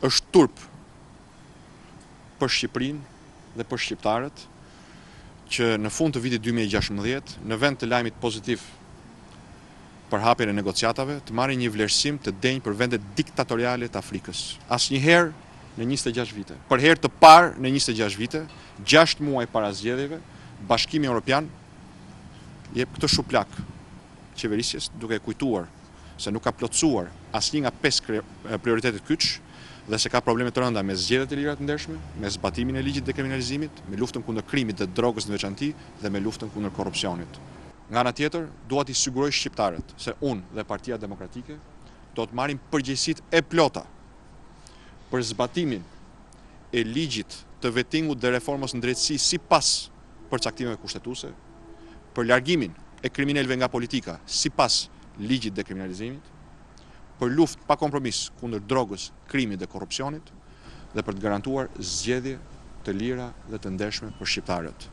është turp për Shqipërinë dhe për shqiptarët që në fund të vitit 2016, në vend të lajmit pozitiv për hapjen e negociatave, të marrin një vlerësim të denjë për vendet diktatoriale të Afrikës. Asnjëherë në 26 vite. Për herë të parë në 26 vite, 6 muaj para zgjedhjeve, Bashkimi Evropian jep këtë shuplak qeverisjes, duke kujtuar se nuk ka plotësuar asnjë nga 5 prioritetet kyç dhe se ka probleme të rënda me zgjedhjet e lira të ndershme, me zbatimin e ligjit dekriminalizimit, me luftën kundër krimit dhe drogës në veçanti dhe me luftën kundër korrupsionit. Nga ana tjetër, dua t'i siguroj shqiptarët se unë dhe Partia Demokratike do të marrim përgjegjësitë e plota për zbatimin e ligjit të vettingut dhe reformës në drejtësi sipas përcaktimeve kushtetuese, për largimin e kriminalëve nga politika sipas ligjit dekriminalizimit, për luftë pa kompromis kundër drogës, krimit dhe korrupsionit dhe për të garantuar zgjedhje të lira dhe të ndershme për shqiptarët.